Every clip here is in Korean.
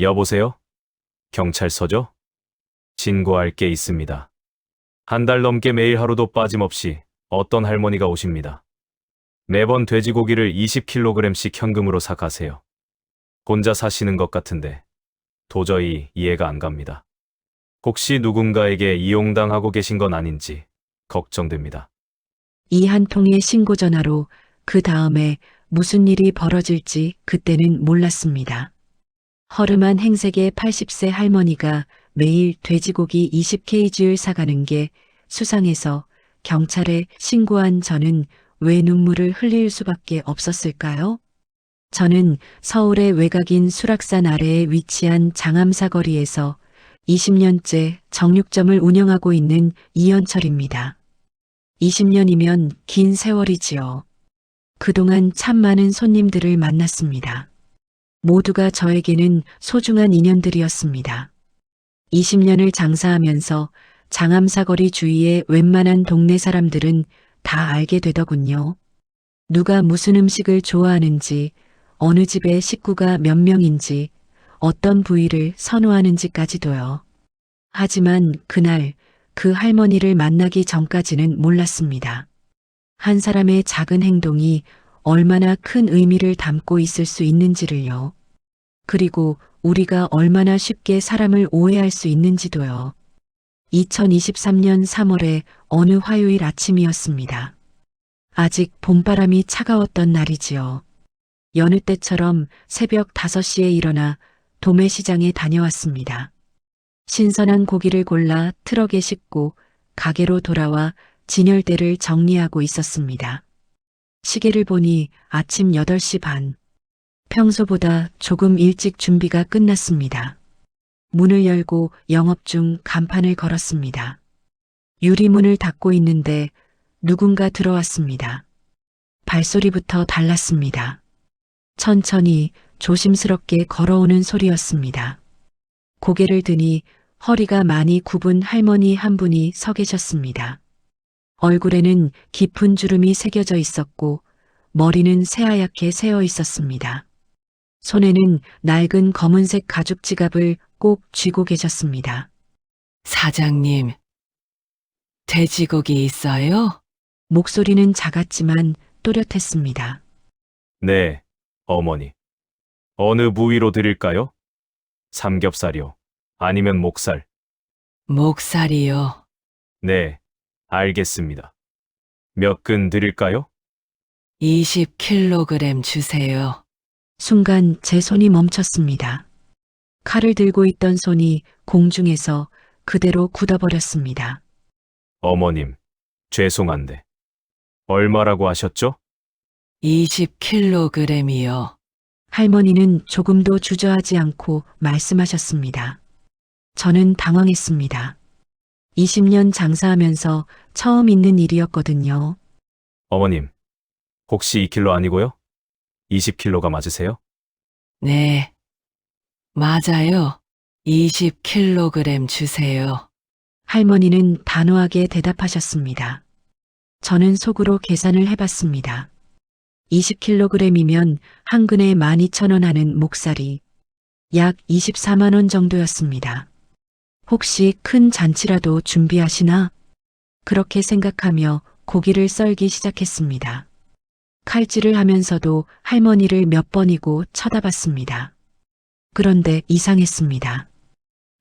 여보세요? 경찰서죠? 신고할 게 있습니다. 한 달 넘게 매일 하루도 빠짐없이 어떤 할머니가 오십니다. 매번 돼지고기를 20kg씩 현금으로 사 가세요. 혼자 사시는 것 같은데 도저히 이해가 안 갑니다. 혹시 누군가에게 이용당하고 계신 건 아닌지 걱정됩니다. 이 한 통의 신고 전화로 그 다음에 무슨 일이 벌어질지 그때는 몰랐습니다. 허름한 행색의 80세 할머니가 매일 돼지고기 20kg를 사가는 게 수상해서 경찰에 신고한 저는 왜 눈물을 흘릴 수밖에 없었을까요? 저는 서울의 외곽인 수락산 아래에 위치한 장암사거리에서 20년째 정육점을 운영하고 있는 이연철입니다. 20년이면 긴 세월이지요. 그동안 참 많은 손님들을 만났습니다. 모두가 저에게는 소중한 인연들이었습니다. 20년을 장사하면서 장암사거리 주위의 웬만한 동네 사람들은 다 알게 되더군요. 누가 무슨 음식을 좋아하는지, 어느 집의 식구가 몇 명인지, 어떤 부위를 선호하는지까지도요. 하지만 그날 그 할머니를 만나기 전까지는 몰랐습니다. 한 사람의 작은 행동이 얼마나 큰 의미를 담고 있을 수 있는지를요. 그리고 우리가 얼마나 쉽게 사람을 오해할 수 있는지도요. 2023년 3월의 어느 화요일 아침이었습니다. 아직 봄바람이 차가웠던 날이지요. 여느 때처럼 새벽 5시에 일어나 도매시장에 다녀왔습니다. 신선한 고기를 골라 트럭에 싣고 가게로 돌아와 진열대를 정리하고 있었습니다. 시계를 보니 아침 8시 반. 평소보다 조금 일찍 준비가 끝났습니다. 문을 열고 영업 중 간판을 걸었습니다. 유리문을 닫고 있는데 누군가 들어왔습니다. 발소리부터 달랐습니다. 천천히 조심스럽게 걸어오는 소리였습니다. 고개를 드니 허리가 많이 굽은 할머니 한 분이 서 계셨습니다. 얼굴에는 깊은 주름이 새겨져 있었고 머리는 새하얗게 새어 있었습니다. 손에는 낡은 검은색 가죽 지갑을 꼭 쥐고 계셨습니다. 사장님, 돼지고기 있어요? 목소리는 작았지만 또렷했습니다. 네, 어머니. 어느 부위로 드릴까요? 삼겹살이요. 아니면 목살? 목살이요. 네, 알겠습니다. 몇 근 드릴까요? 20kg 주세요. 순간 제 손이 멈췄습니다. 칼을 들고 있던 손이 공중에서 그대로 굳어버렸습니다. 어머님, 죄송한데. 얼마라고 하셨죠? 20kg이요. 할머니는 조금도 주저하지 않고 말씀하셨습니다. 저는 당황했습니다. 20년 장사하면서 처음 있는 일이었거든요. 어머님, 혹시 2kg 아니고요? 20kg가 맞으세요? 네, 맞아요. 20kg 주세요. 할머니는 단호하게 대답하셨습니다. 저는 속으로 계산을 해봤습니다. 20kg이면 한 근에 12,000원 하는 목살이 약 24만 원 정도였습니다. 혹시 큰 잔치라도 준비하시나? 그렇게 생각하며 고기를 썰기 시작했습니다. 칼질을 하면서도 할머니를 몇 번이고 쳐다봤습니다. 그런데 이상했습니다.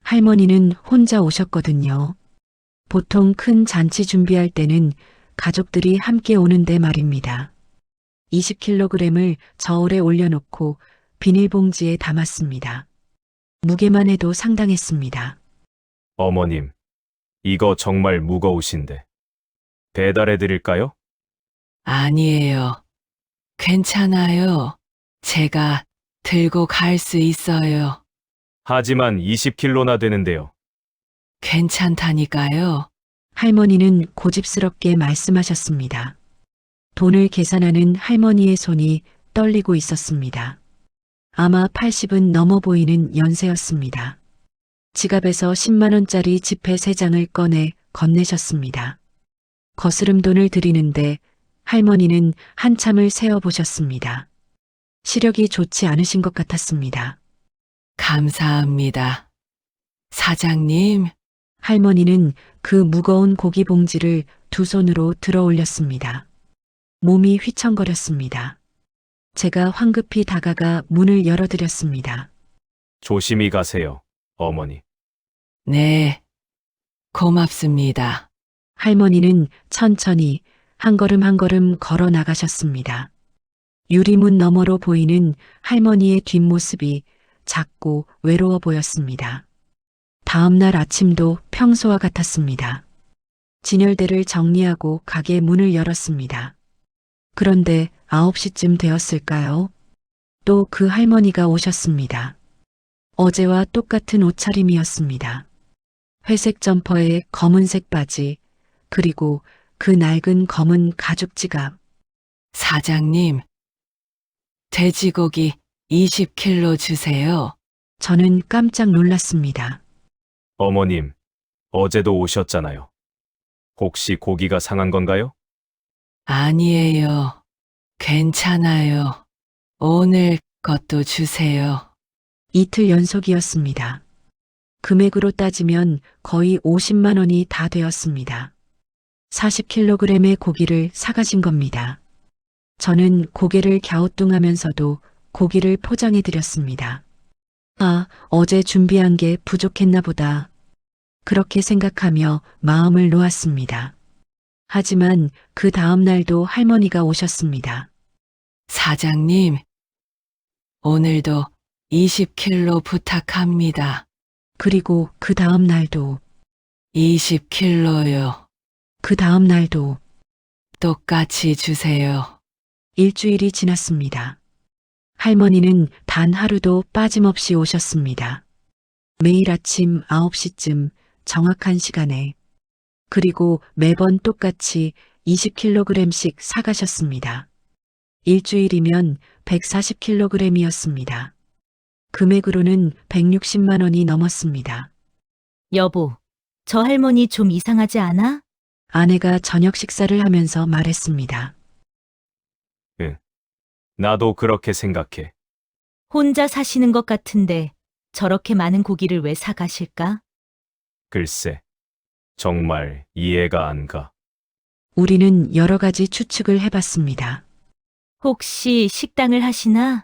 할머니는 혼자 오셨거든요. 보통 큰 잔치 준비할 때는 가족들이 함께 오는데 말입니다. 20kg을 저울에 올려놓고 비닐봉지에 담았습니다. 무게만 해도 상당했습니다. 어머님, 이거 정말 무거우신데. 배달해 드릴까요? 아니에요. 괜찮아요. 제가 들고 갈 수 있어요. 하지만 20kg나 되는데요. 괜찮다니까요. 할머니는 고집스럽게 말씀하셨습니다. 돈을 계산하는 할머니의 손이 떨리고 있었습니다. 아마 80은 넘어 보이는 연세였습니다. 지갑에서 10만 원짜리 지폐 3장을 꺼내 건네셨습니다. 거스름 돈을 드리는데 할머니는 한참을 세어보셨습니다. 시력이 좋지 않으신 것 같았습니다. 감사합니다. 사장님, 할머니는 그 무거운 고기 봉지를 두 손으로 들어 올렸습니다. 몸이 휘청거렸습니다. 제가 황급히 다가가 문을 열어드렸습니다. 조심히 가세요, 어머니. 네, 고맙습니다. 할머니는 천천히 한 걸음 한 걸음 걸어 나가셨습니다. 유리문 너머로 보이는 할머니의 뒷모습이 작고 외로워 보였습니다. 다음 날 아침도 평소와 같았습니다. 진열대를 정리하고 가게 문을 열었습니다. 그런데 9시쯤 되었을까요? 또 그 할머니가 오셨습니다. 어제와 똑같은 옷차림이었습니다. 회색 점퍼에 검은색 바지, 그리고 그 낡은 검은 가죽 지갑. 사장님, 돼지고기 20kg 주세요. 저는 깜짝 놀랐습니다. 어머님, 어제도 오셨잖아요. 혹시 고기가 상한 건가요? 아니에요. 괜찮아요. 오늘 것도 주세요. 이틀 연속이었습니다. 금액으로 따지면 거의 50만 원이 다 되었습니다. 40kg의 고기를 사가신 겁니다. 저는 고개를 갸우뚱하면서도 고기를 포장해 드렸습니다. 아, 어제 준비한 게 부족했나 보다. 그렇게 생각하며 마음을 놓았습니다. 하지만 그 다음 날도 할머니가 오셨습니다. 사장님, 오늘도 20kg 부탁합니다. 그리고 그 다음 날도, 20kg요. 그 다음 날도 똑같이 주세요. 일주일이 지났습니다. 할머니는 단 하루도 빠짐없이 오셨습니다. 매일 아침 9시쯤 정확한 시간에, 그리고 매번 똑같이 20kg씩 사가셨습니다. 일주일이면 140kg이었습니다. 금액으로는 160만 원이 넘었습니다. 여보, 저 할머니 좀 이상하지 않아? 아내가 저녁 식사를 하면서 말했습니다. 나도 그렇게 생각해. 혼자 사시는 것 같은데 저렇게 많은 고기를 왜 사가실까? 글쎄, 정말 이해가 안 가. 우리는 여러 가지 추측을 해봤습니다. 혹시 식당을 하시나?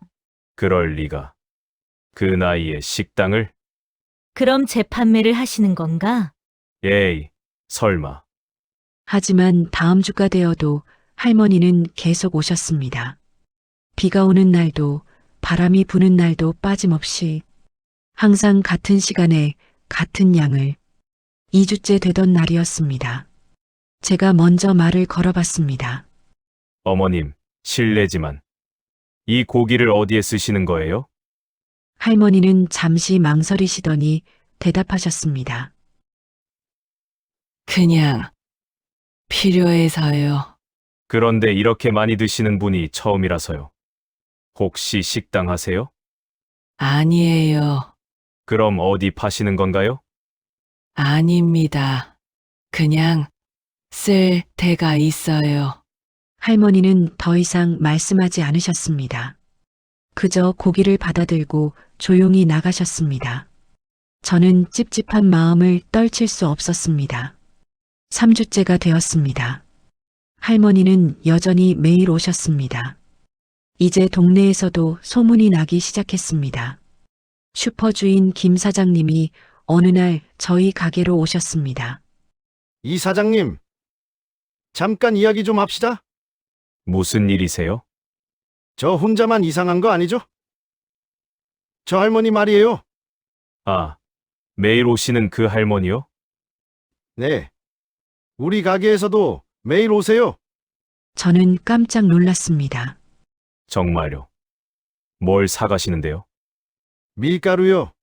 그럴 리가. 그 나이에 식당을? 그럼 재판매를 하시는 건가? 에이, 설마. 하지만 다음 주가 되어도 할머니는 계속 오셨습니다. 비가 오는 날도 바람이 부는 날도 빠짐없이 항상 같은 시간에 같은 양을 2주째 되던 날이었습니다. 제가 먼저 말을 걸어봤습니다. 어머님, 실례지만 이 고기를 어디에 쓰시는 거예요? 할머니는 잠시 망설이시더니 대답하셨습니다. 그냥 필요해서요. 그런데 이렇게 많이 드시는 분이 처음이라서요. 혹시 식당 하세요? 아니에요. 그럼 어디 파시는 건가요? 아닙니다. 그냥 쓸 데가 있어요. 할머니는 더 이상 말씀하지 않으셨습니다. 그저 고기를 받아들고 조용히 나가셨습니다. 저는 찝찝한 마음을 떨칠 수 없었습니다. 3주째가 되었습니다. 할머니는 여전히 매일 오셨습니다. 이제 동네에서도 소문이 나기 시작했습니다. 슈퍼 주인 김 사장님이 어느 날 저희 가게로 오셨습니다. 이 사장님, 잠깐 이야기 좀 합시다. 무슨 일이세요? 저 혼자만 이상한 거 아니죠? 저 할머니 말이에요. 아, 매일 오시는 그 할머니요? 네. 우리 가게에서도 매일 오세요. 저는 깜짝 놀랐습니다. 정말요. 뭘 사가시는데요? 밀가루요.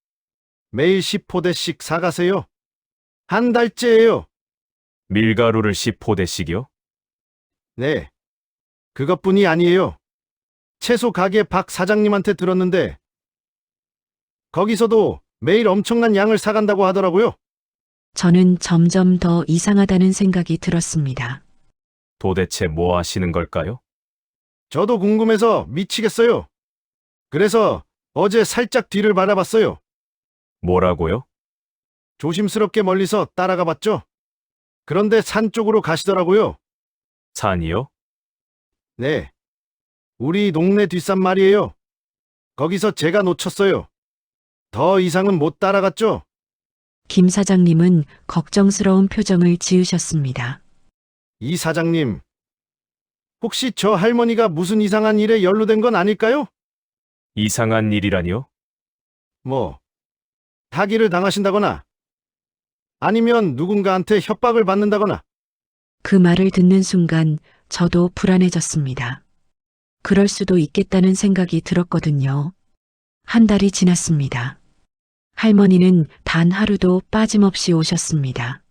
매일 10포대씩 사가세요. 한 달째예요. 밀가루를 10포대씩이요? 네. 그것뿐이 아니에요. 채소 가게 박 사장님한테 들었는데 거기서도 매일 엄청난 양을 사간다고 하더라고요. 저는 점점 더 이상하다는 생각이 들었습니다. 도대체 뭐 하시는 걸까요? 저도 궁금해서 미치겠어요. 그래서 어제 살짝 뒤를 바라봤어요. 뭐라고요? 조심스럽게 멀리서 따라가 봤죠. 그런데 산 쪽으로 가시더라고요. 산이요? 네. 우리 동네 뒷산 말이에요. 거기서 제가 놓쳤어요. 더 이상은 못 따라갔죠? 김 사장님은 걱정스러운 표정을 지으셨습니다. 이 사장님, 혹시 저 할머니가 무슨 이상한 일에 연루된 건 아닐까요? 이상한 일이라니요? 뭐, 타기를 당하신다거나, 아니면 누군가한테 협박을 받는다거나, 그 말을 듣는 순간 저도 불안해졌습니다. 그럴 수도 있겠다는 생각이 들었거든요. 한 달이 지났습니다. 할머니는 단 하루도 빠짐없이 오셨습니다.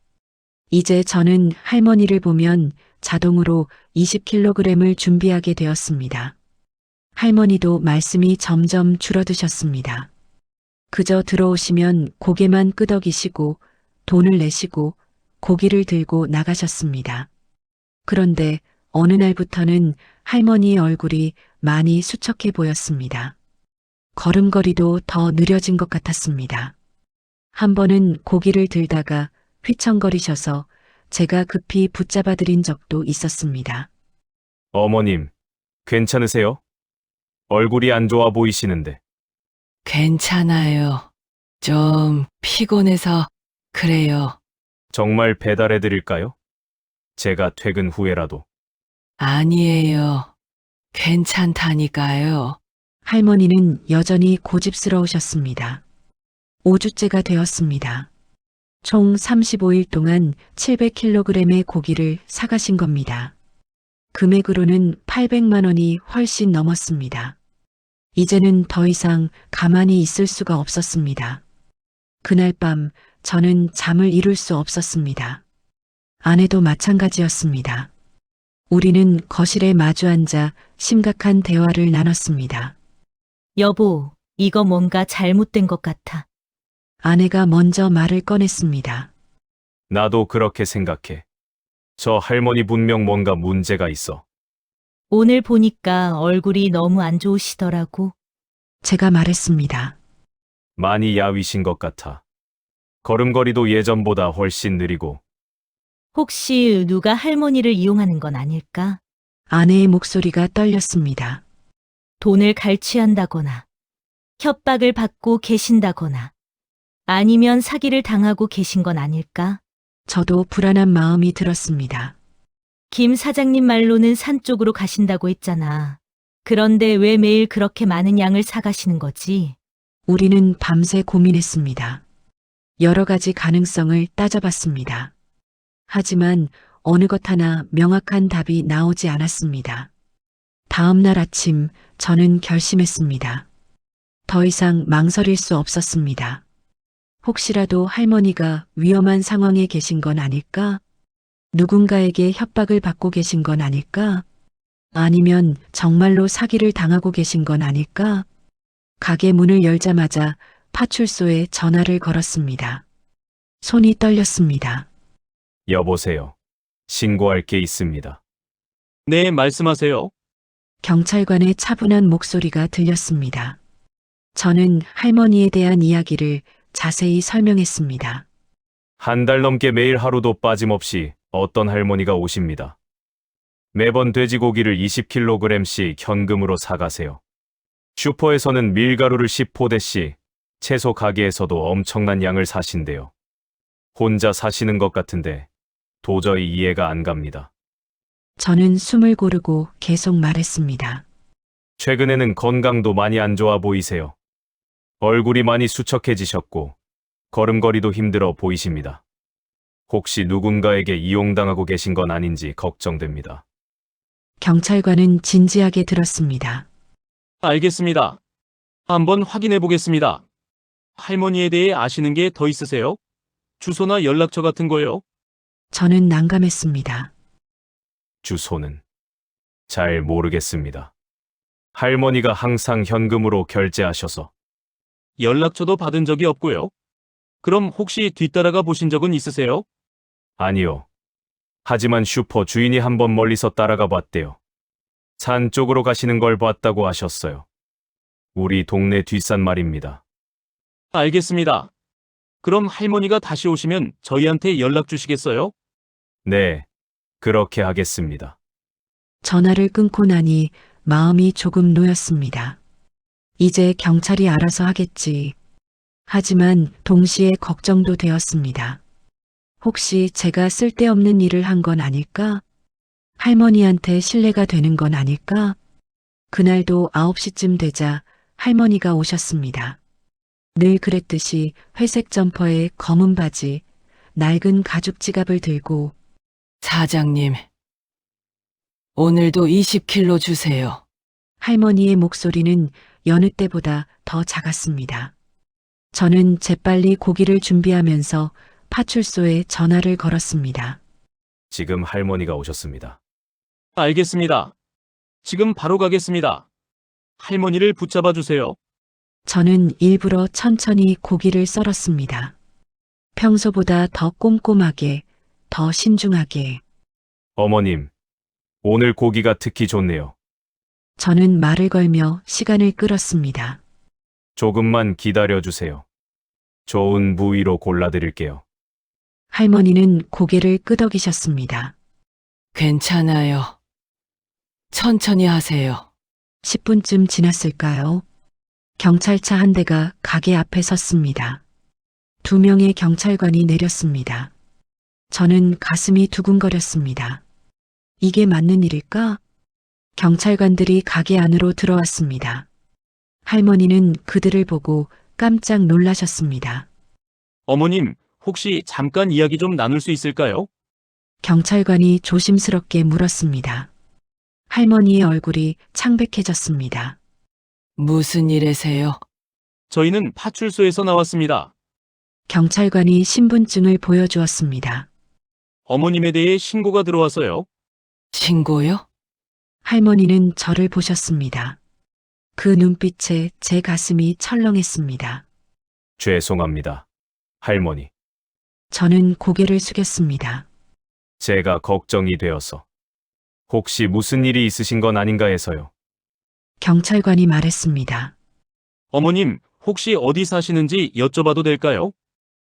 이제 저는 할머니를 보면 자동으로 20kg을 준비하게 되었습니다. 할머니도 말씀이 점점 줄어드셨습니다. 그저 들어오시면 고개만 끄덕이시고 돈을 내시고 고기를 들고 나가셨습니다. 그런데 어느 날부터는 할머니의 얼굴이 많이 수척해 보였습니다. 걸음걸이도 더 느려진 것 같았습니다. 한 번은 고기를 들다가 휘청거리셔서 제가 급히 붙잡아 드린 적도 있었습니다. 어머님, 괜찮으세요? 얼굴이 안 좋아 보이시는데. 괜찮아요. 좀 피곤해서 그래요. 정말 배달해 드릴까요? 제가 퇴근 후에라도. 아니에요. 괜찮다니까요. 할머니는 여전히 고집스러우셨습니다. 5주째가 되었습니다. 총 35일 동안 700kg의 고기를 사가신 겁니다. 금액으로는 800만 원이 훨씬 넘었습니다. 이제는 더 이상 가만히 있을 수가 없었습니다. 그날 밤 저는 잠을 이룰 수 없었습니다. 아내도 마찬가지였습니다. 우리는 거실에 마주 앉아 심각한 대화를 나눴습니다. 여보, 이거 뭔가 잘못된 것 같아. 아내가 먼저 말을 꺼냈습니다. 나도 그렇게 생각해. 저 할머니 분명 뭔가 문제가 있어. 오늘 보니까 얼굴이 너무 안 좋으시더라고. 제가 말했습니다. 많이 야위신 것 같아. 걸음걸이도 예전보다 훨씬 느리고. 혹시 누가 할머니를 이용하는 건 아닐까? 아내의 목소리가 떨렸습니다. 돈을 갈취한다거나, 협박을 받고 계신다거나, 아니면 사기를 당하고 계신 건 아닐까? 저도 불안한 마음이 들었습니다. 김 사장님 말로는 산 쪽으로 가신다고 했잖아. 그런데 왜 매일 그렇게 많은 양을 사가시는 거지? 우리는 밤새 고민했습니다. 여러 가지 가능성을 따져봤습니다. 하지만 어느 것 하나 명확한 답이 나오지 않았습니다. 다음 날 아침 저는 결심했습니다. 더 이상 망설일 수 없었습니다. 혹시라도 할머니가 위험한 상황에 계신 건 아닐까? 누군가에게 협박을 받고 계신 건 아닐까? 아니면 정말로 사기를 당하고 계신 건 아닐까? 가게 문을 열자마자 파출소에 전화를 걸었습니다. 손이 떨렸습니다. 여보세요. 신고할 게 있습니다. 네, 말씀하세요. 경찰관의 차분한 목소리가 들렸습니다. 저는 할머니에 대한 이야기를 자세히 설명했습니다. 한 달 넘게 매일 하루도 빠짐없이 어떤 할머니가 오십니다. 매번 돼지고기를 20kg씩 현금으로 사가세요. 슈퍼에서는 밀가루를 10포대씩, 채소 가게에서도 엄청난 양을 사신대요. 혼자 사시는 것 같은데 도저히 이해가 안 갑니다. 저는 숨을 고르고 계속 말했습니다. 최근에는 건강도 많이 안 좋아 보이세요. 얼굴이 많이 수척해지셨고 걸음걸이도 힘들어 보이십니다. 혹시 누군가에게 이용당하고 계신 건 아닌지 걱정됩니다. 경찰관은 진지하게 들었습니다. 알겠습니다. 한번 확인해 보겠습니다. 할머니에 대해 아시는 게 더 있으세요? 주소나 연락처 같은 거요? 저는 난감했습니다. 주소는 잘 모르겠습니다. 할머니가 항상 현금으로 결제하셔서. 연락처도 받은 적이 없고요. 그럼 혹시 뒤따라가 보신 적은 있으세요? 아니요. 하지만 슈퍼 주인이 한번 멀리서 따라가 봤대요. 산 쪽으로 가시는 걸 봤다고 하셨어요. 우리 동네 뒷산 말입니다. 알겠습니다. 그럼 할머니가 다시 오시면 저희한테 연락 주시겠어요? 네, 그렇게 하겠습니다. 전화를 끊고 나니 마음이 조금 놓였습니다. 이제 경찰이 알아서 하겠지. 하지만 동시에 걱정도 되었습니다. 혹시 제가 쓸데없는 일을 한 건 아닐까? 할머니한테 신뢰가 되는 건 아닐까? 그날도 9시쯤 되자 할머니가 오셨습니다. 늘 그랬듯이 회색 점퍼에 검은 바지, 낡은 가죽 지갑을 들고 사장님, 오늘도 20kg 주세요. 할머니의 목소리는 여느 때보다 더 작았습니다. 저는 재빨리 고기를 준비하면서 파출소에 전화를 걸었습니다. 지금 할머니가 오셨습니다. 알겠습니다. 지금 바로 가겠습니다. 할머니를 붙잡아 주세요. 저는 일부러 천천히 고기를 썰었습니다. 평소보다 더 꼼꼼하게, 더 신중하게. 어머님, 오늘 고기가 특히 좋네요. 저는 말을 걸며 시간을 끌었습니다. 조금만 기다려 주세요. 좋은 부위로 골라드릴게요. 할머니는 고개를 끄덕이셨습니다. 괜찮아요. 천천히 하세요. 10분쯤 지났을까요? 경찰차 한 대가 가게 앞에 섰습니다. 2명의 경찰관이 내렸습니다. 저는 가슴이 두근거렸습니다. 이게 맞는 일일까? 경찰관들이 가게 안으로 들어왔습니다. 할머니는 그들을 보고 깜짝 놀라셨습니다. 어머님, 혹시 잠깐 이야기 좀 나눌 수 있을까요? 경찰관이 조심스럽게 물었습니다. 할머니의 얼굴이 창백해졌습니다. 무슨 일이세요? 저희는 파출소에서 나왔습니다. 경찰관이 신분증을 보여주었습니다. 어머님에 대해 신고가 들어와서요. 신고요? 할머니는 저를 보셨습니다. 그 눈빛에 제 가슴이 철렁했습니다. 죄송합니다. 할머니, 저는 고개를 숙였습니다. 제가 걱정이 되어서. 혹시 무슨 일이 있으신 건 아닌가 해서요. 경찰관이 말했습니다. 어머님, 혹시 어디 사시는지 여쭤봐도 될까요?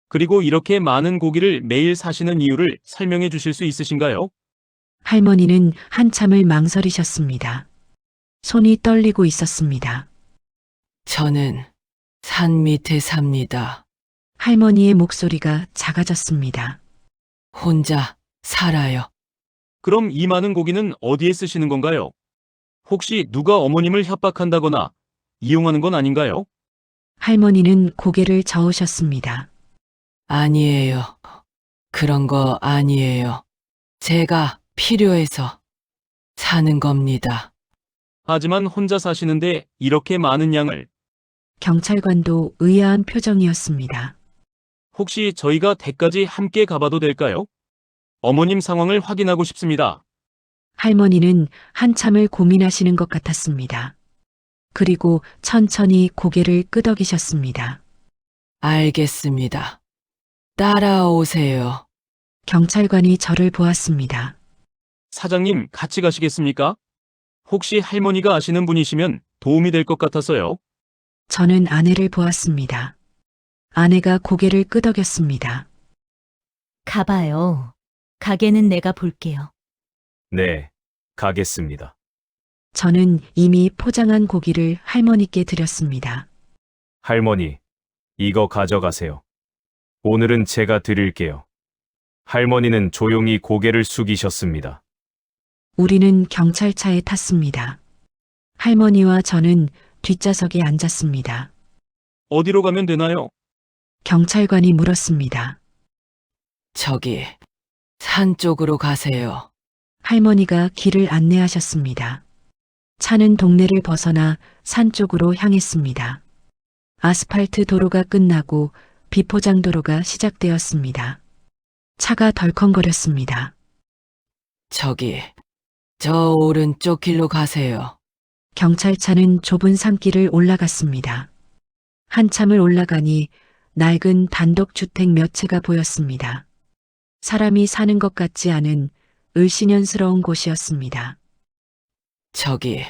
그리고 이렇게 많은 고기를 매일 사시는 이유를 설명해 주실 수 있으신가요? 할머니는 한참을 망설이셨습니다. 손이 떨리고 있었습니다. 저는 산 밑에 삽니다. 할머니의 목소리가 작아졌습니다. 혼자 살아요. 그럼 이 많은 고기는 어디에 쓰시는 건가요? 혹시 누가 어머님을 협박한다거나 이용하는 건 아닌가요? 할머니는 고개를 저으셨습니다. 아니에요. 그런 거 아니에요. 제가 필요해서 사는 겁니다. 하지만 혼자 사시는데 이렇게 많은 양을 경찰관도 의아한 표정이었습니다. 혹시 저희가 댁까지 함께 가봐도 될까요? 어머님 상황을 확인하고 싶습니다. 할머니는 한참을 고민하시는 것 같았습니다. 그리고 천천히 고개를 끄덕이셨습니다. 알겠습니다. 따라오세요. 경찰관이 저를 보았습니다. 사장님, 같이 가시겠습니까? 혹시 할머니가 아시는 분이시면 도움이 될 것 같아서요. 저는 아내를 보았습니다. 아내가 고개를 끄덕였습니다. 가봐요. 가게는 내가 볼게요. 네, 가겠습니다. 저는 이미 포장한 고기를 할머니께 드렸습니다. 할머니, 이거 가져가세요. 오늘은 제가 드릴게요. 할머니는 조용히 고개를 숙이셨습니다. 우리는 경찰차에 탔습니다. 할머니와 저는 뒷좌석에 앉았습니다. 어디로 가면 되나요? 경찰관이 물었습니다. 저기, 산 쪽으로 가세요. 할머니가 길을 안내하셨습니다. 차는 동네를 벗어나 산 쪽으로 향했습니다. 아스팔트 도로가 끝나고 비포장 도로가 시작되었습니다. 차가 덜컹거렸습니다. 저기, 저 오른쪽 길로 가세요. 경찰차는 좁은 산길을 올라갔습니다. 한참을 올라가니 낡은 단독주택 몇 채가 보였습니다. 사람이 사는 것 같지 않은 을씨년스러운 곳이었습니다. 저기,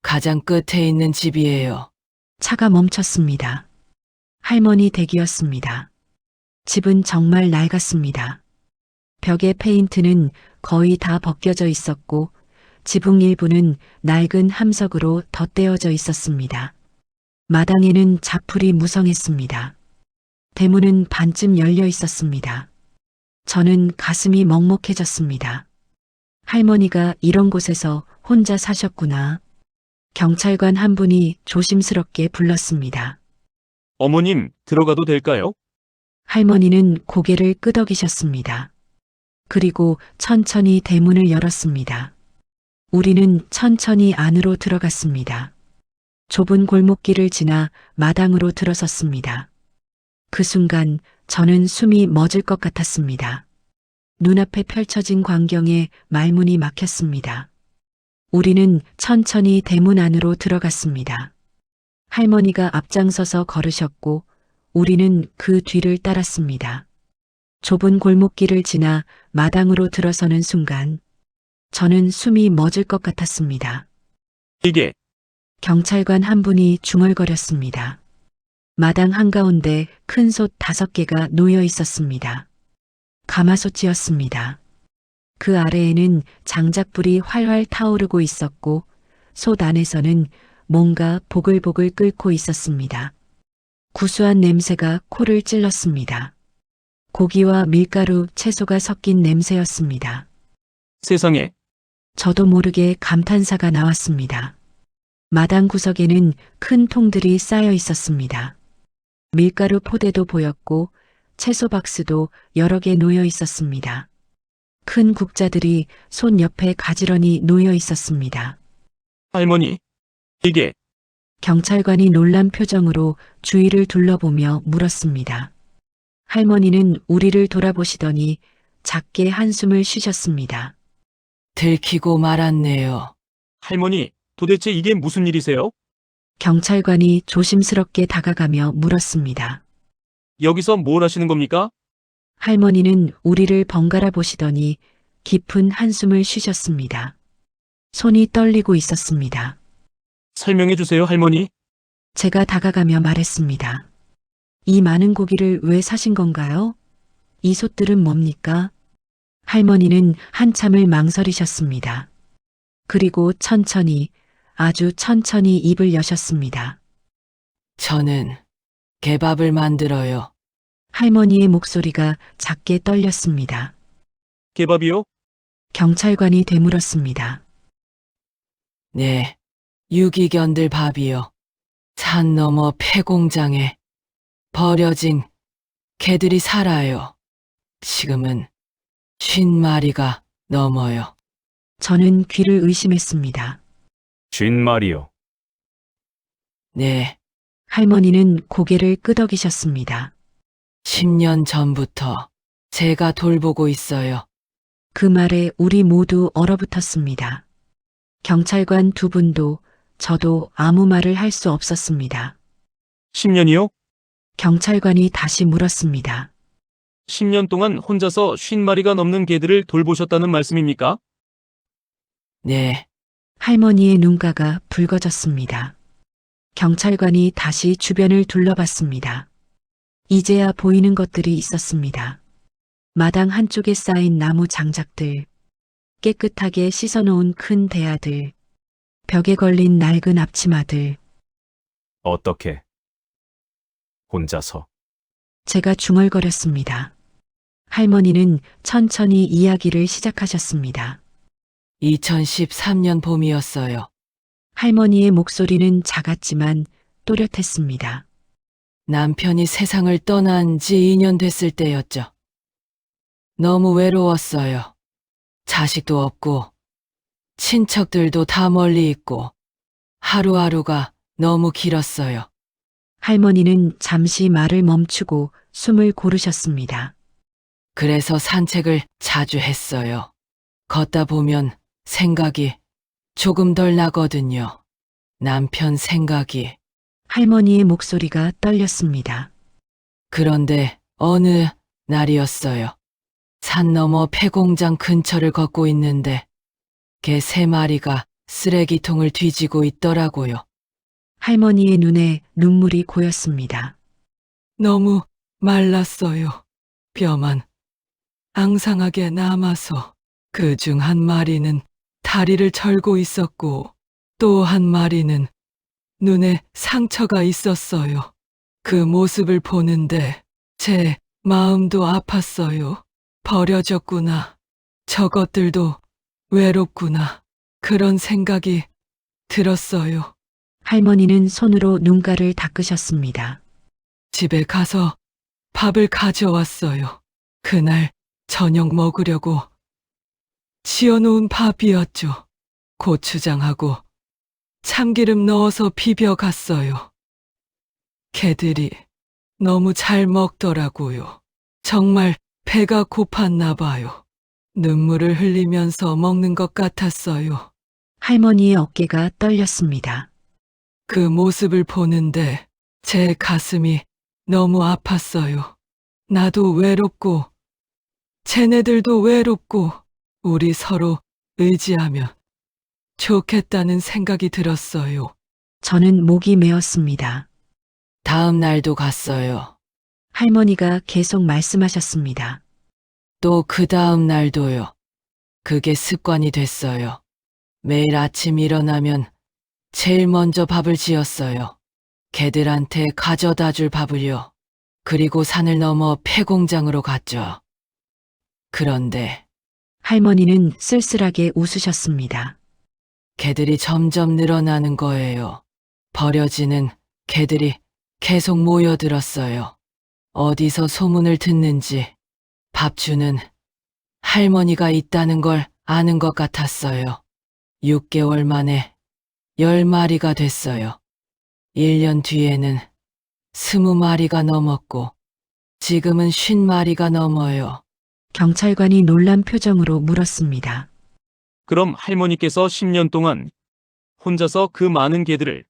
가장 끝에 있는 집이에요. 차가 멈췄습니다. 할머니 댁이었습니다. 집은 정말 낡았습니다. 벽의 페인트는 거의 다 벗겨져 있었고 지붕 일부는 낡은 함석으로 덧대어져 있었습니다. 마당에는 자풀이 무성했습니다. 대문은 반쯤 열려 있었습니다. 저는 가슴이 먹먹해졌습니다. 할머니가 이런 곳에서 혼자 사셨구나. 경찰관 한 분이 조심스럽게 불렀습니다. 어머님, 들어가도 될까요? 할머니는 고개를 끄덕이셨습니다. 그리고 천천히 대문을 열었습니다. 우리는 천천히 안으로 들어갔습니다. 좁은 골목길을 지나 마당으로 들어섰습니다. 그 순간 저는 숨이 멎을 것 같았습니다. 눈앞에 펼쳐진 광경에 말문이 막혔습니다. 우리는 천천히 대문 안으로 들어갔습니다. 할머니가 앞장서서 걸으셨고 우리는 그 뒤를 따랐습니다. 좁은 골목길을 지나 마당으로 들어서는 순간 저는 숨이 멎을 것 같았습니다. 이게 경찰관 한 분이 중얼거렸습니다. 마당 한가운데 큰 솥 5개가 놓여 있었습니다. 가마솥이었습니다. 그 아래에는 장작불이 활활 타오르고 있었고 솥 안에서는 뭔가 보글보글 끓고 있었습니다. 구수한 냄새가 코를 찔렀습니다. 고기와 밀가루, 채소가 섞인 냄새였습니다. 세상에, 저도 모르게 감탄사가 나왔습니다. 마당 구석에는 큰 통들이 쌓여 있었습니다. 밀가루 포대도 보였고 채소 박스도 여러 개 놓여 있었습니다. 큰 국자들이 손 옆에 가지런히 놓여 있었습니다. 할머니, 이게 경찰관이 놀란 표정으로 주위를 둘러보며 물었습니다. 할머니는 우리를 돌아보시더니 작게 한숨을 쉬셨습니다. 들키고 말았네요. 할머니, 도대체 이게 무슨 일이세요? 경찰관이 조심스럽게 다가가며 물었습니다. 여기서 뭘 하시는 겁니까? 할머니는 우리를 번갈아 보시더니 깊은 한숨을 쉬셨습니다. 손이 떨리고 있었습니다. 설명해 주세요, 할머니. 제가 다가가며 말했습니다. 이 많은 고기를 왜 사신 건가요? 이 솥들은 뭡니까? 할머니는 한참을 망설이셨습니다. 그리고 천천히, 아주 천천히 입을 여셨습니다. 저는 개밥을 만들어요. 할머니의 목소리가 작게 떨렸습니다. 개밥이요? 경찰관이 되물었습니다. 네, 유기견들 밥이요. 산 너머 폐공장에 버려진 개들이 살아요. 지금은 50마리가 넘어요. 저는 귀를 의심했습니다. 50마리요. 네, 할머니는 고개를 끄덕이셨습니다. 10년 전부터 제가 돌보고 있어요. 그 말에 우리 모두 얼어붙었습니다. 경찰관 2분도 저도 아무 말을 할 수 없었습니다. 10년이요? 경찰관이 다시 물었습니다. 10년 동안 혼자서 50마리가 넘는 개들을 돌보셨다는 말씀입니까? 네, 할머니의 눈가가 붉어졌습니다. 경찰관이 다시 주변을 둘러봤습니다. 이제야 보이는 것들이 있었습니다. 마당 한쪽에 쌓인 나무 장작들, 깨끗하게 씻어놓은 큰 대야들, 벽에 걸린 낡은 앞치마들, 어떻게? 혼자서. 제가 중얼거렸습니다. 할머니는 천천히 이야기를 시작하셨습니다. 2013년 봄이었어요. 할머니의 목소리는 작았지만 또렷했습니다. 남편이 세상을 떠난 지 2년 됐을 때였죠. 너무 외로웠어요. 자식도 없고, 친척들도 다 멀리 있고, 하루하루가 너무 길었어요. 할머니는 잠시 말을 멈추고 숨을 고르셨습니다. 그래서 산책을 자주 했어요. 걷다 보면 생각이 조금 덜 나거든요. 남편 생각이. 할머니의 목소리가 떨렸습니다. 그런데 어느 날이었어요. 산 너머 폐공장 근처를 걷고 있는데 개 3마리가 쓰레기통을 뒤지고 있더라고요. 할머니의 눈에 눈물이 고였습니다. 너무 말랐어요. 뼈만 앙상하게 남아서 그 중 한 마리는 다리를 절고 있었고 또 한 마리는 눈에 상처가 있었어요. 그 모습을 보는데 제 마음도 아팠어요. 버려졌구나. 저것들도 외롭구나. 그런 생각이 들었어요. 할머니는 손으로 눈가를 닦으셨습니다. 집에 가서 밥을 가져왔어요. 그날 저녁 먹으려고 지어놓은 밥이었죠. 고추장하고 참기름 넣어서 비벼갔어요. 개들이 너무 잘 먹더라고요. 정말 배가 고팠나 봐요. 눈물을 흘리면서 먹는 것 같았어요. 할머니의 어깨가 떨렸습니다. 그 모습을 보는데 제 가슴이 너무 아팠어요. 나도 외롭고, 쟤네들도 외롭고, 우리 서로 의지하면 좋겠다는 생각이 들었어요. 저는 목이 메었습니다. 다음 날도 갔어요. 할머니가 계속 말씀하셨습니다. 또 그 다음 날도요. 그게 습관이 됐어요. 매일 아침 일어나면 제일 먼저 밥을 지었어요. 개들한테 가져다 줄 밥을요. 그리고 산을 넘어 폐공장으로 갔죠. 그런데 할머니는 쓸쓸하게 웃으셨습니다. 개들이 점점 늘어나는 거예요. 버려지는 개들이 계속 모여들었어요. 어디서 소문을 듣는지 밥 주는 할머니가 있다는 걸 아는 것 같았어요. 6개월 만에 10마리가 됐어요. 1년 뒤에는 20마리가 넘었고 지금은 50마리가 넘어요. 경찰관이 놀란 표정으로 물었습니다. 그럼 할머니께서 10년 동안 혼자서 그 많은 개들을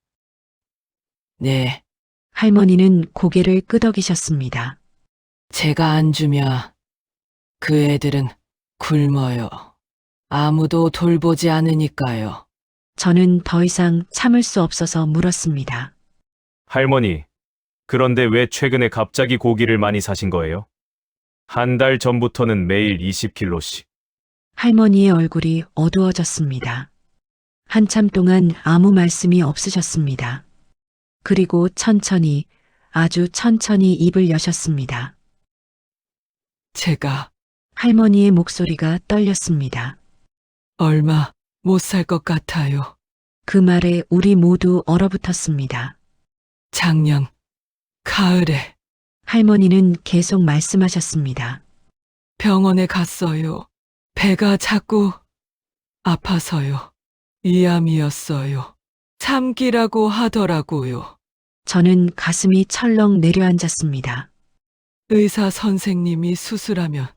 네, 할머니는 고개를 끄덕이셨습니다. 제가 안 주면 그 애들은 굶어요. 아무도 돌보지 않으니까요. 저는 더 이상 참을 수 없어서 물었습니다. 할머니, 그런데 왜 최근에 갑자기 고기를 많이 사신 거예요? 한 달 전부터는 매일 20kg씩. 할머니의 얼굴이 어두워졌습니다. 한참 동안 아무 말씀이 없으셨습니다. 그리고 천천히, 아주 천천히 입을 여셨습니다. 제가 할머니의 목소리가 떨렸습니다. 얼마 못 살 것 같아요. 그 말에 우리 모두 얼어붙었습니다. 작년 가을에 할머니는 계속 말씀하셨습니다. 병원에 갔어요. 배가 자꾸 아파서요. 위암이었어요. 참기라고 하더라고요. 저는 가슴이 철렁 내려앉았습니다. 의사 선생님이 수술하면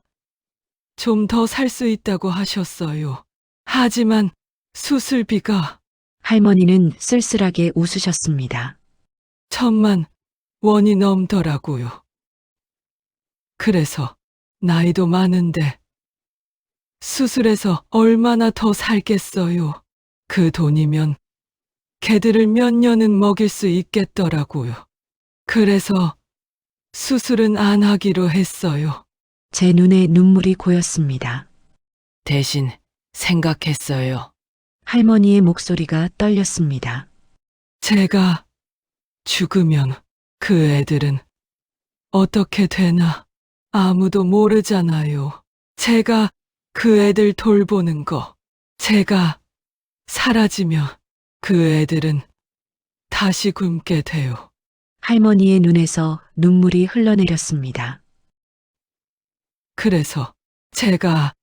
좀 더 살 수 있다고 하셨어요. 하지만 수술비가 할머니는 쓸쓸하게 웃으셨습니다. 10,000,000원이 넘더라고요. 그래서 나이도 많은데 수술해서 얼마나 더 살겠어요. 그 돈이면 개들을 몇 년은 먹일 수 있겠더라고요. 그래서 수술은 안 하기로 했어요. 제 눈에 눈물이 고였습니다. 대신 생각했어요. 할머니의 목소리가 떨렸습니다. 제가 죽으면 그 애들은 어떻게 되나 아무도 모르잖아요. 제가 그 애들 돌보는 거, 제가 사라지면 그 애들은 다시 굶게 돼요. 할머니의 눈에서 눈물이 흘러내렸습니다. 그래서 제가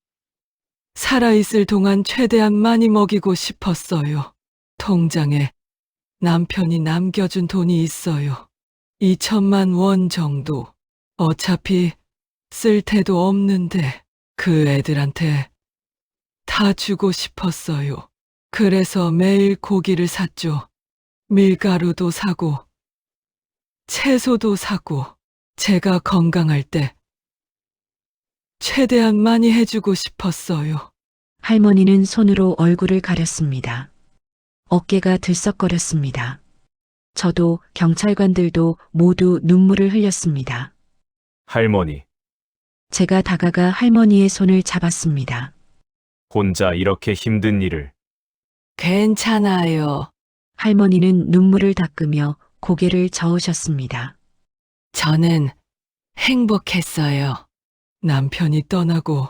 살아있을 동안 최대한 많이 먹이고 싶었어요. 통장에 남편이 남겨준 돈이 있어요. 2,000,000원 정도. 어차피 쓸 데도 없는데 그 애들한테 다 주고 싶었어요. 그래서 매일 고기를 샀죠. 밀가루도 사고, 채소도 사고, 제가 건강할 때 최대한 많이 해주고 싶었어요. 할머니는 손으로 얼굴을 가렸습니다. 어깨가 들썩거렸습니다. 저도 경찰관들도 모두 눈물을 흘렸습니다. 할머니, 제가 다가가 할머니의 손을 잡았습니다. 혼자 이렇게 힘든 일을. 괜찮아요. 할머니는 눈물을 닦으며 고개를 저으셨습니다. 저는 행복했어요. 남편이 떠나고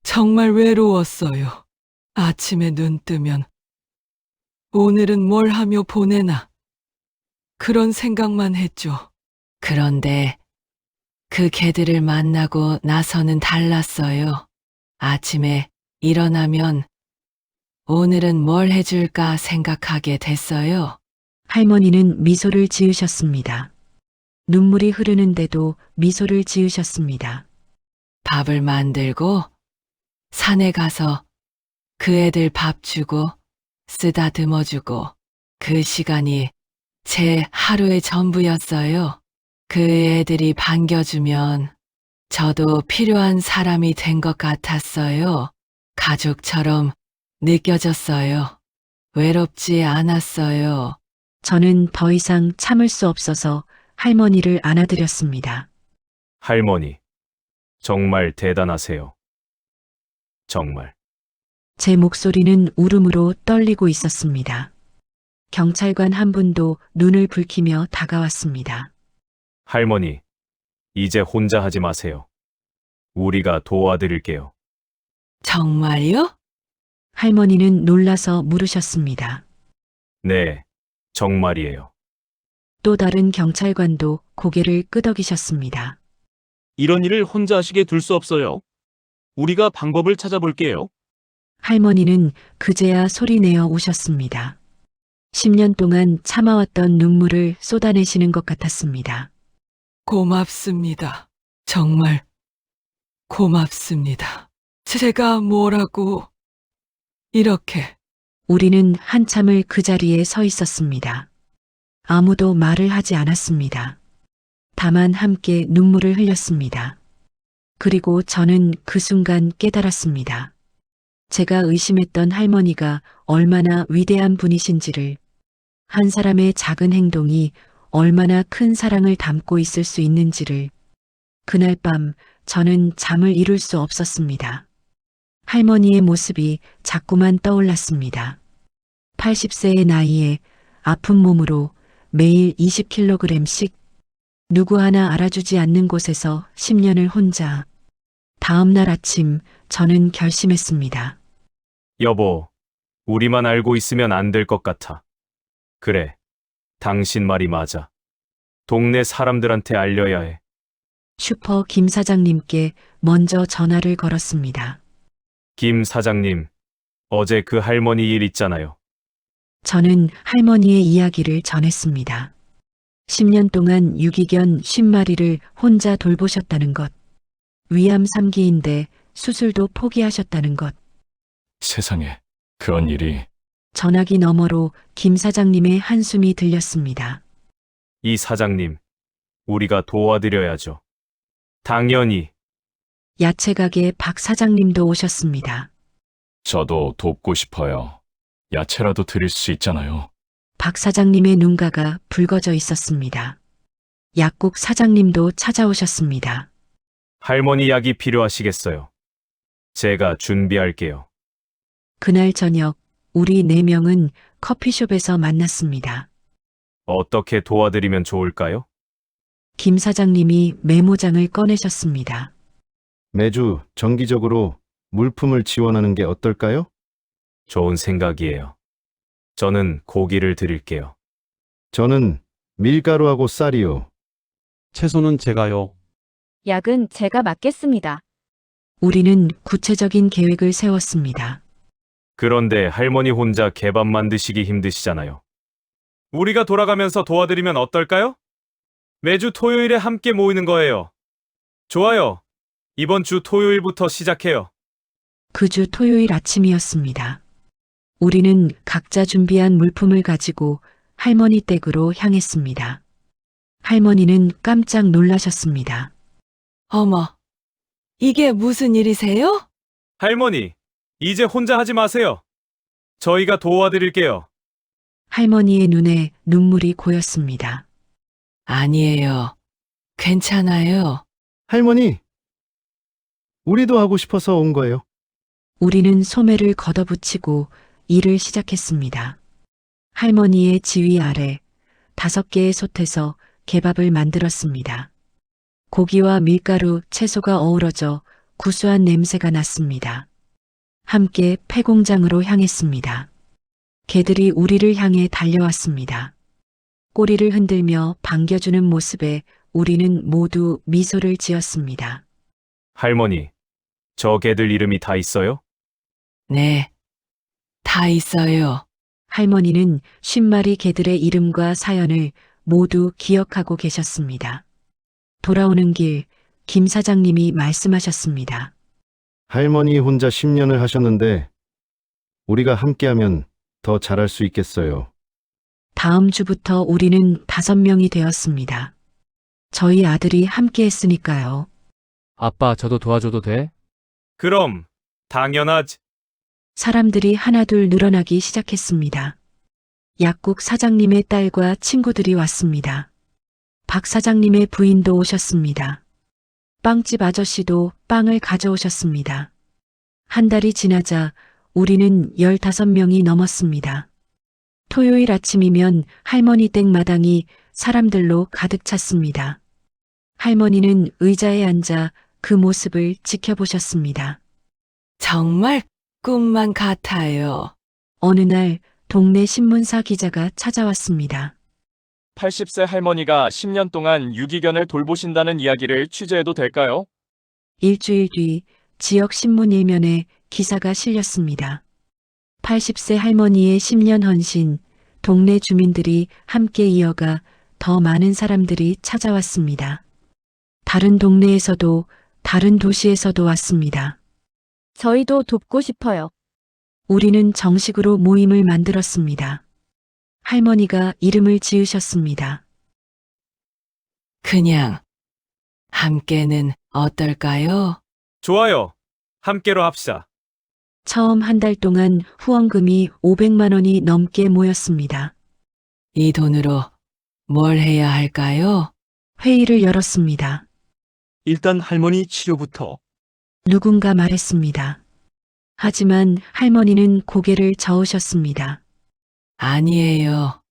정말 외로웠어요. 아침에 눈 뜨면 오늘은 뭘 하며 보내나 그런 생각만 했죠. 그런데 그 개들을 만나고 나서는 달랐어요. 아침에 일어나면 오늘은 뭘 해줄까 생각하게 됐어요. 할머니는 미소를 지으셨습니다. 눈물이 흐르는데도 미소를 지으셨습니다. 밥을 만들고 산에 가서 그 애들 밥 주고 쓰다듬어 주고 그 시간이 제 하루의 전부였어요. 그 애들이 반겨주면 저도 필요한 사람이 된 것 같았어요. 가족처럼 느껴졌어요. 외롭지 않았어요. 저는 더 이상 참을 수 없어서 할머니를 안아드렸습니다. 할머니, 정말 대단하세요. 정말. 제 목소리는 울음으로 떨리고 있었습니다. 경찰관 한 분도 눈을 붉히며 다가왔습니다. 할머니, 이제 혼자 하지 마세요. 우리가 도와드릴게요. 정말요? 할머니는 놀라서 물으셨습니다. 네, 정말이에요. 또 다른 경찰관도 고개를 끄덕이셨습니다. 이런 일을 혼자 하시게 둘 수 없어요. 우리가 방법을 찾아볼게요. 할머니는 그제야 소리내어 우셨습니다. 10년 동안 참아왔던 눈물을 쏟아내시는 것 같았습니다. 고맙습니다. 정말 고맙습니다. 제가 뭐라고 이렇게 우리는 한참을 그 자리에 서 있었습니다. 아무도 말을 하지 않았습니다. 다만 함께 눈물을 흘렸습니다. 그리고 저는 그 순간 깨달았습니다. 제가 의심했던 할머니가 얼마나 위대한 분이신지를, 한 사람의 작은 행동이 얼마나 큰 사랑을 담고 있을 수 있는지를. 그날 밤 저는 잠을 이룰 수 없었습니다. 할머니의 모습이 자꾸만 떠올랐습니다. 80세의 나이에 아픈 몸으로 매일 20kg씩 누구 하나 알아주지 않는 곳에서 10년을 혼자. 다음 날 아침 저는 결심했습니다. 여보, 우리만 알고 있으면 안 될 것 같아. 그래, 당신 말이 맞아. 동네 사람들한테 알려야 해. 슈퍼 김 사장님께 먼저 전화를 걸었습니다. 김 사장님, 어제 그 할머니 일 있잖아요. 저는 할머니의 이야기를 전했습니다. 10년 동안 유기견 50마리를 혼자 돌보셨다는 것. 위암 3기인데 수술도 포기하셨다는 것. 세상에, 그런 일이. 전화기 너머로 김 사장님의 한숨이 들렸습니다. 이 사장님, 우리가 도와드려야죠. 당연히. 야채 가게 박 사장님도 오셨습니다. 저도 돕고 싶어요. 야채라도 드릴 수 있잖아요. 박 사장님의 눈가가 붉어져 있었습니다. 약국 사장님도 찾아오셨습니다. 할머니 약이 필요하시겠어요. 제가 준비할게요. 그날 저녁 우리 4명은 커피숍에서 만났습니다. 어떻게 도와드리면 좋을까요? 김 사장님이 메모장을 꺼내셨습니다. 매주 정기적으로 물품을 지원하는 게 어떨까요? 좋은 생각이에요. 저는 고기를 드릴게요. 저는 밀가루하고 쌀이요. 채소는 제가요. 약은 제가 맡겠습니다. 우리는 구체적인 계획을 세웠습니다. 그런데 할머니 혼자 개밥 만드시기 힘드시잖아요. 우리가 돌아가면서 도와드리면 어떨까요? 매주 토요일에 함께 모이는 거예요. 좋아요. 이번 주 토요일부터 시작해요. 그 주 토요일 아침이었습니다. 우리는 각자 준비한 물품을 가지고 할머니 댁으로 향했습니다. 할머니는 깜짝 놀라셨습니다. 어머, 이게 무슨 일이세요? 할머니, 이제 혼자 하지 마세요. 저희가 도와드릴게요. 할머니의 눈에 눈물이 고였습니다. 아니에요. 괜찮아요. 할머니, 우리도 하고 싶어서 온 거예요. 우리는 소매를 걷어붙이고 일을 시작했습니다. 할머니의 지휘 아래 5개의 솥에서 개밥을 만들었습니다. 고기와 밀가루, 채소가 어우러져 구수한 냄새가 났습니다. 함께 폐공장으로 향했습니다. 개들이 우리를 향해 달려왔습니다. 꼬리를 흔들며 반겨주는 모습에 우리는 모두 미소를 지었습니다. 할머니, 저 개들 이름이 다 있어요? 네. 다 있어요. 할머니는 50마리 개들의 이름과 사연을 모두 기억하고 계셨습니다. 돌아오는 길, 김 사장님이 말씀하셨습니다. 할머니 혼자 10년을 하셨는데 우리가 함께하면 더 잘할 수 있겠어요. 다음 주부터 우리는 5명이 되었습니다. 저희 아들이 함께 했으니까요. 아빠, 저도 도와줘도 돼? 그럼, 당연하지. 사람들이 하나둘 늘어나기 시작했습니다. 약국 사장님의 딸과 친구들이 왔습니다. 박 사장님의 부인도 오셨습니다. 빵집 아저씨도 빵을 가져오셨습니다. 한 달이 지나자 우리는 15명이 넘었습니다. 토요일 아침이면 할머니 댁 마당이 사람들로 가득 찼습니다. 할머니는 의자에 앉아 그 모습을 지켜보셨습니다. 정말 꿈만 같아요. 어느 날 동네 신문사 기자가 찾아왔습니다. 80세 할머니가 10년 동안 유기견을 돌보신다는 이야기를 취재해도 될까요? 일주일 뒤 지역 신문 일면에 기사가 실렸습니다. 80세 할머니의 10년 헌신, 동네 주민들이 함께 이어가 더 많은 사람들이 찾아왔습니다. 다른 동네에서도 다른 도시에서도 왔습니다. 저희도 돕고 싶어요. 우리는 정식으로 모임을 만들었습니다. 할머니가 이름을 지으셨습니다. 그냥 함께는 어떨까요? 좋아요. 함께로 합시다. 처음 한 달 동안 후원금이 500만 원이 넘게 모였습니다. 이 돈으로 뭘 해야 할까요? 회의를 열었습니다. 일단 할머니 치료부터. 누군가 말했습니다. 하지만 할머니는 고개를 저으셨습니다. 아니에요.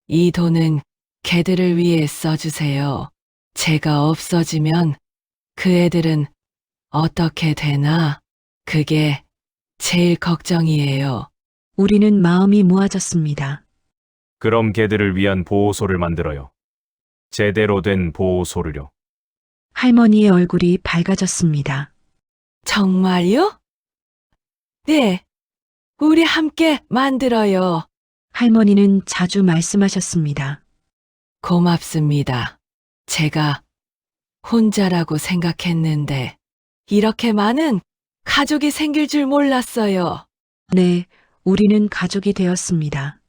이 돈은 개들을 위해 써주세요. 제가 없어지면 그 애들은 어떻게 되나? 그게 제일 걱정이에요. 우리는 마음이 모아졌습니다. 그럼 개들을 위한 보호소를 만들어요. 제대로 된 보호소를요. 할머니의 얼굴이 밝아졌습니다. 정말요? 네. 우리 함께 만들어요. 할머니는 자주 말씀하셨습니다. 고맙습니다. 제가 혼자라고 생각했는데 이렇게 많은 가족이 생길 줄 몰랐어요. 네, 우리는 가족이 되었습니다.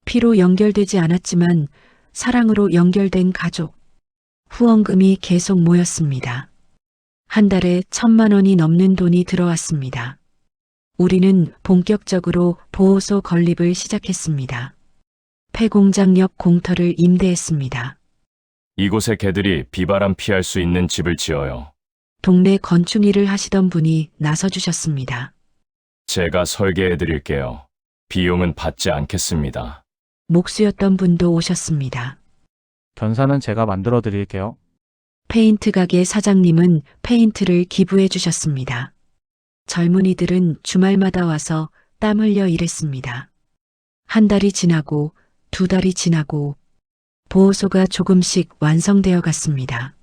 피로 연결되지 않았지만 사랑으로 연결된 가족. 후원금이 계속 모였습니다. 한 달에 1,000만 원이 넘는 돈이 들어왔습니다. 우리는 본격적으로 보호소 건립을 시작했습니다. 폐공장 옆 공터를 임대했습니다. 이곳에 개들이 비바람 피할 수 있는 집을 지어요. 동네 건축 일을 하시던 분이 나서주셨습니다. 제가 설계해 드릴게요. 비용은 받지 않겠습니다. 목수였던 분도 오셨습니다. 변사는 제가 만들어 드릴게요. 페인트 가게 사장님은 페인트를 기부해 주셨습니다. 젊은이들은 주말마다 와서 땀 흘려 일했습니다. 한 달이 지나고 2달이 지나고 보호소가 조금씩 완성되어 갔습니다.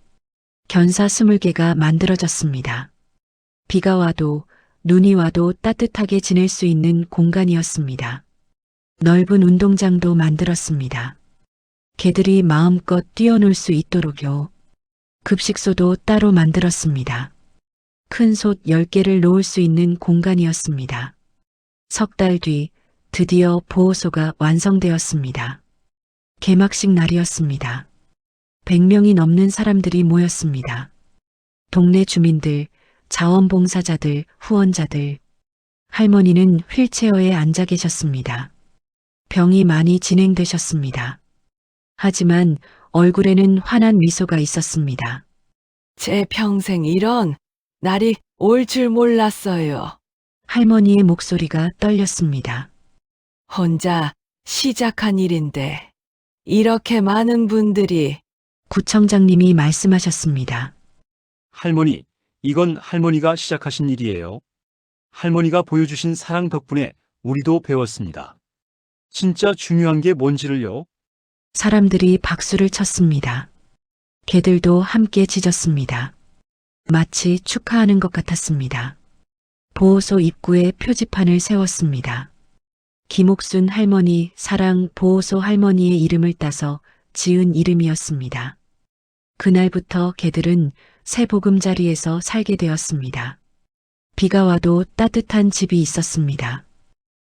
견사 20개가 만들어졌습니다. 비가 와도 눈이 와도 따뜻하게 지낼 수 있는 공간이었습니다. 넓은 운동장도 만들었습니다. 개들이 마음껏 뛰어놀 수 있도록요. 급식소도 따로 만들었습니다. 큰 솥 10개를 놓을 수 있는 공간이었습니다. 석 달 뒤 드디어 보호소가 완성되었습니다. 개막식 날이었습니다. 100명이 넘는 사람들이 모였습니다. 동네 주민들, 자원봉사자들, 후원자들. 할머니는 휠체어에 앉아 계셨습니다. 병이 많이 진행되셨습니다. 하지만 얼굴에는 환한 미소가 있었습니다. 제 평생 이런 날이 올 줄 몰랐어요. 할머니의 목소리가 떨렸습니다. 혼자 시작한 일인데 이렇게 많은 분들이 구청장님이 말씀하셨습니다. 할머니, 이건 할머니가 시작하신 일이에요. 할머니가 보여주신 사랑 덕분에 우리도 배웠습니다. 진짜 중요한 게 뭔지를요. 사람들이 박수를 쳤습니다. 개들도 함께 짖었습니다. 마치 축하하는 것 같았습니다. 보호소 입구에 표지판을 세웠습니다. 김옥순 할머니 사랑 보호소 할머니의 이름을 따서 지은 이름이었습니다. 그날부터 개들은 새 보금자리에서 살게 되었습니다. 비가 와도 따뜻한 집이 있었습니다.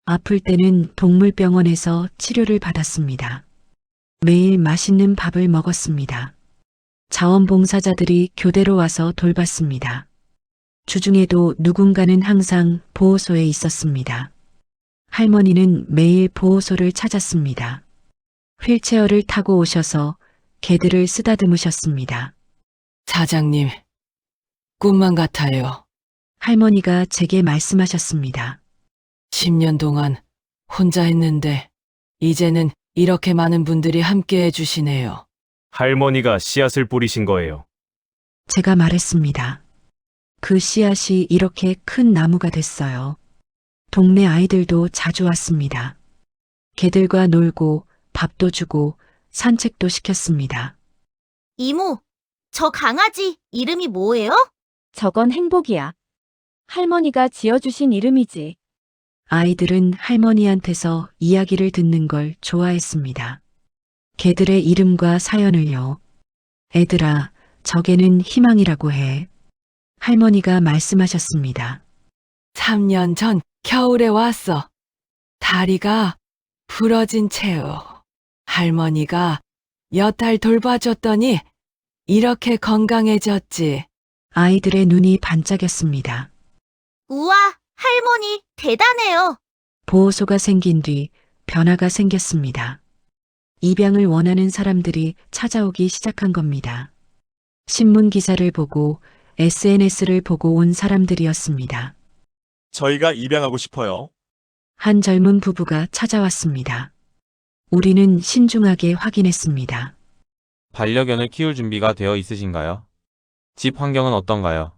아플 때는 동물병원에서 치료를 받았습니다. 매일 맛있는 밥을 먹었습니다. 자원봉사자들이 교대로 와서 돌봤습니다. 주중에도 누군가는 항상 보호소에 있었습니다. 할머니는 매일 보호소를 찾았습니다. 휠체어를 타고 오셔서 개들을 쓰다듬으셨습니다. 사장님, 꿈만 같아요. 할머니가 제게 말씀하셨습니다. 10년 동안 혼자 했는데 이제는 이렇게 많은 분들이 함께 해주시네요. 할머니가 씨앗을 뿌리신 거예요. 제가 말했습니다. 그 씨앗이 이렇게 큰 나무가 됐어요. 동네 아이들도 자주 왔습니다. 개들과 놀고 밥도 주고 산책도 시켰습니다. 이모, 저 강아지 이름이 뭐예요? 저건 행복이야. 할머니가 지어주신 이름이지. 아이들은 할머니한테서 이야기를 듣는 걸 좋아했습니다. 개들의 이름과 사연을요. 애들아, 저게는 희망이라고 해. 할머니가 말씀하셨습니다. 3년 전 겨울에 왔어. 다리가 부러진 채요. 할머니가 몇 달 돌봐줬더니 이렇게 건강해졌지. 아이들의 눈이 반짝였습니다. 우와, 할머니 대단해요. 보호소가 생긴 뒤 변화가 생겼습니다. 입양을 원하는 사람들이 찾아오기 시작한 겁니다. 신문 기사를 보고 SNS를 보고 온 사람들이었습니다. 저희가 입양하고 싶어요. 한 젊은 부부가 찾아왔습니다. 우리는 신중하게 확인했습니다. 반려견을 키울 준비가 되어 있으신가요? 집 환경은 어떤가요?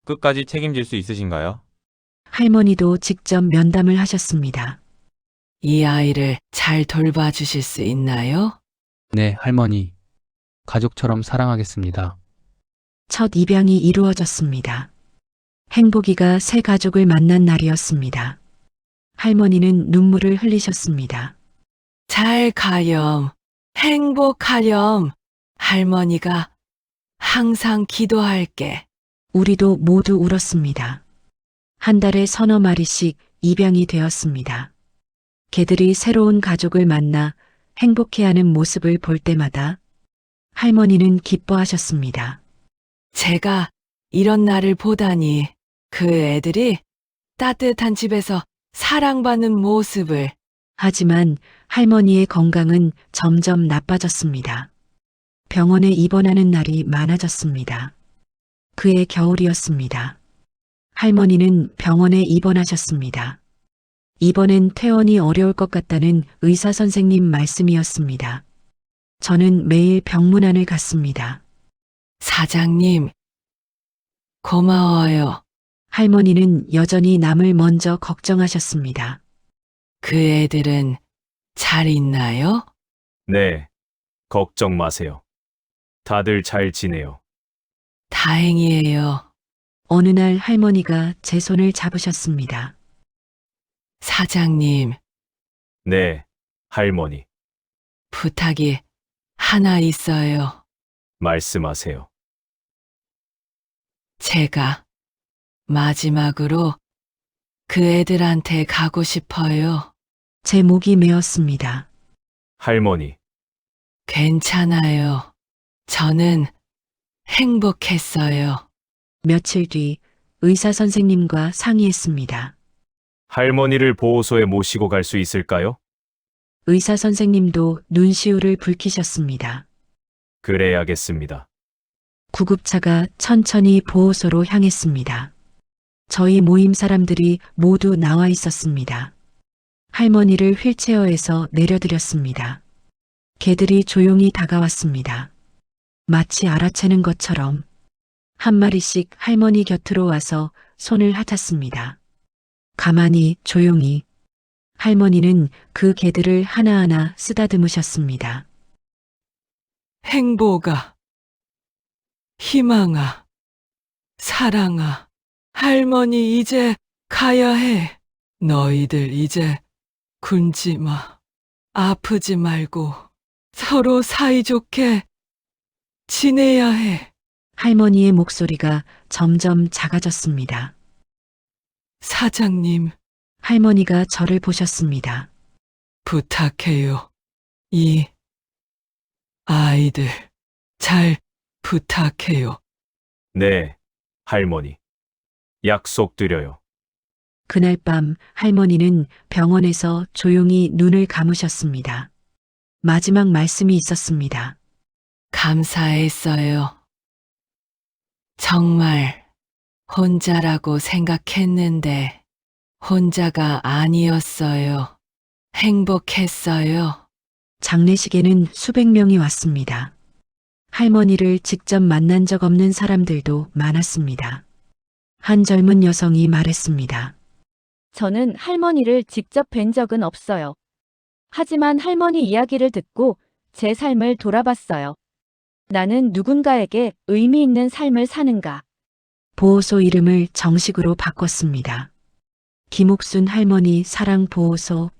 끝까지 책임질 수 있으신가요? 할머니도 직접 면담을 하셨습니다. 이 아이를 잘 돌봐주실 수 있나요? 네, 할머니. 가족처럼 사랑하겠습니다. 첫 입양이 이루어졌습니다. 행복이가 새 가족을 만난 날이었습니다. 할머니는 눈물을 흘리셨습니다. 잘 가렴, 행복하렴. 할머니가 항상 기도할게. 우리도 모두 울었습니다. 한 달에 서너 마리씩 입양이 되었습니다. 개들이 새로운 가족을 만나 행복해하는 모습을 볼 때마다 할머니는 기뻐하셨습니다. 제가 이런 날을 보다니 그 애들이 따뜻한 집에서 사랑받는 모습을. 하지만 할머니의 건강은 점점 나빠졌습니다. 병원에 입원하는 날이 많아졌습니다. 그해 겨울이었습니다. 할머니는 병원에 입원하셨습니다. 이번엔 퇴원이 어려울 것 같다는 의사 선생님 말씀이었습니다. 저는 매일 병문안을 갔습니다. 사장님, 고마워요. 할머니는 여전히 남을 먼저 걱정하셨습니다. 그 애들은 잘 있나요? 네, 걱정 마세요. 다들 잘 지내요. 다행이에요. 어느 날 할머니가 제 손을 잡으셨습니다. 사장님, 네, 할머니, 부탁이 하나 있어요. 말씀하세요. 제가 마지막으로 그 애들한테 가고 싶어요. 제 목이 메었습니다. 할머니, 괜찮아요. 저는 행복했어요. 며칠 뒤 의사 선생님과 상의했습니다. 할머니를 보호소에 모시고 갈 수 있을까요? 의사 선생님도 눈시울을 붉히셨습니다. 그래야겠습니다. 구급차가 천천히 보호소로 향했습니다. 저희 모임 사람들이 모두 나와 있었습니다. 할머니를 휠체어에서 내려드렸습니다. 개들이 조용히 다가왔습니다. 마치 알아채는 것처럼 한 마리씩 할머니 곁으로 와서 손을 핥았습니다. 가만히 조용히 할머니는 그 개들을 하나하나 쓰다듬으셨습니다. 행복아, 희망아, 사랑아, 할머니 이제 가야 해. 너희들 이제 굶지 마. 아프지 말고 서로 사이좋게 지내야 해. 할머니의 목소리가 점점 작아졌습니다. 사장님, 할머니가 저를 보셨습니다. 부탁해요. 이 아이들 잘 부탁해요. 네, 할머니. 약속드려요. 그날 밤 할머니는 병원에서 조용히 눈을 감으셨습니다. 마지막 말씀이 있었습니다. 감사했어요. 정말 혼자라고 생각했는데 혼자가 아니었어요. 행복했어요. 장례식에는 수백 명이 왔습니다. 할머니를 직접 만난 적 없는 사람들도 많았습니다. 한 젊은 여성이 말했습니다. 저는 할머니를 직접 뵌 적은 없어요. 하지만 할머니 이야기를 듣고 제 삶을 돌아봤어요. 나는 누군가에게 의미 있는 삶을 사는가. 보호소 이름을 정식으로 바꿨습니다. 김옥순 할머니 사랑보호소.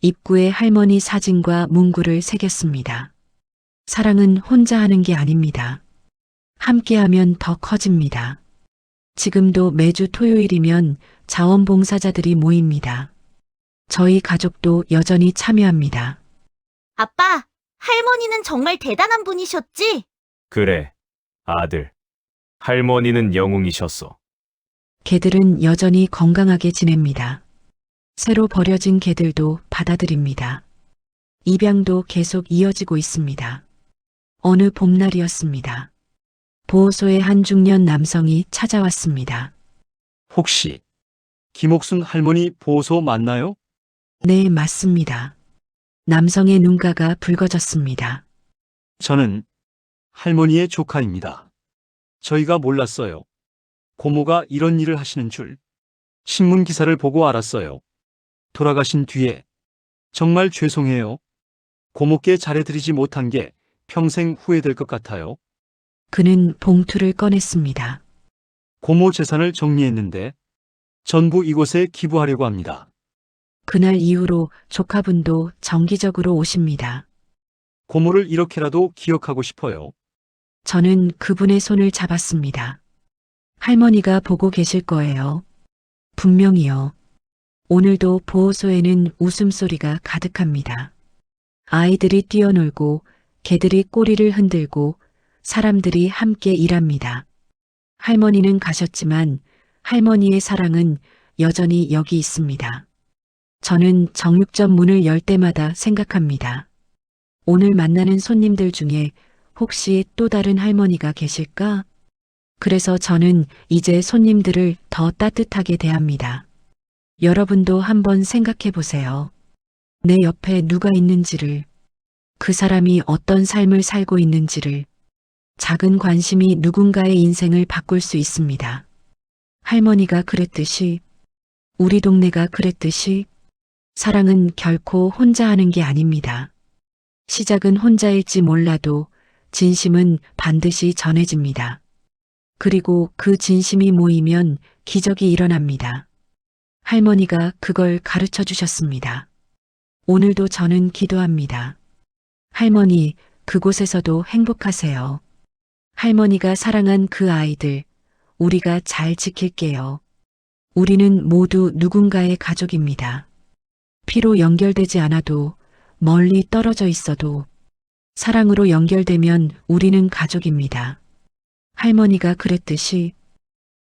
입구에 할머니 사진과 문구를 새겼습니다. 사랑은 혼자 하는 게 아닙니다. 함께하면 더 커집니다. 지금도 매주 토요일이면 자원봉사자들이 모입니다. 저희 가족도 여전히 참여합니다. 아빠, 할머니는 정말 대단한 분이셨지? 그래, 아들. 할머니는 영웅이셨어. 개들은 여전히 건강하게 지냅니다. 새로 버려진 개들도 받아들입니다. 입양도 계속 이어지고 있습니다. 어느 봄날이었습니다. 보호소에 한 중년 남성이 찾아왔습니다. 혹시 김옥순 할머니 보호소 맞나요? 네, 맞습니다. 남성의 눈가가 붉어졌습니다. 저는 할머니의 조카입니다. 저희가 몰랐어요. 고모가 이런 일을 하시는 줄. 신문 기사를 보고 알았어요. 돌아가신 뒤에 정말 죄송해요. 고모께 잘해드리지 못한 게 평생 후회될 것 같아요. 그는 봉투를 꺼냈습니다. 고모 재산을 정리했는데 전부 이곳에 기부하려고 합니다. 그날 이후로 조카분도 정기적으로 오십니다. 고모를 이렇게라도 기억하고 싶어요. 저는 그분의 손을 잡았습니다. 할머니가 보고 계실 거예요. 분명히요. 오늘도 보호소에는 웃음소리가 가득합니다. 아이들이 뛰어놀고 개들이 꼬리를 흔들고 사람들이 함께 일합니다. 할머니는 가셨지만 할머니의 사랑은 여전히 여기 있습니다. 저는 정육점 문을 열 때마다 생각합니다. 오늘 만나는 손님들 중에 혹시 또 다른 할머니가 계실까? 그래서 저는 이제 손님들을 더 따뜻하게 대합니다. 여러분도 한번 생각해 보세요. 내 옆에 누가 있는지를, 그 사람이 어떤 삶을 살고 있는지를. 작은 관심이 누군가의 인생을 바꿀 수 있습니다. 할머니가 그랬듯이, 우리 동네가 그랬듯이, 사랑은 결코 혼자 하는 게 아닙니다. 시작은 혼자일지 몰라도 진심은 반드시 전해집니다. 그리고 그 진심이 모이면 기적이 일어납니다. 할머니가 그걸 가르쳐 주셨습니다. 오늘도 저는 기도합니다. 할머니, 그곳에서도 행복하세요. 할머니가 사랑한 그 아이들, 우리가 잘 지킬게요. 우리는 모두 누군가의 가족입니다. 피로 연결되지 않아도 멀리 떨어져 있어도 사랑으로 연결되면 우리는 가족입니다. 할머니가 그랬듯이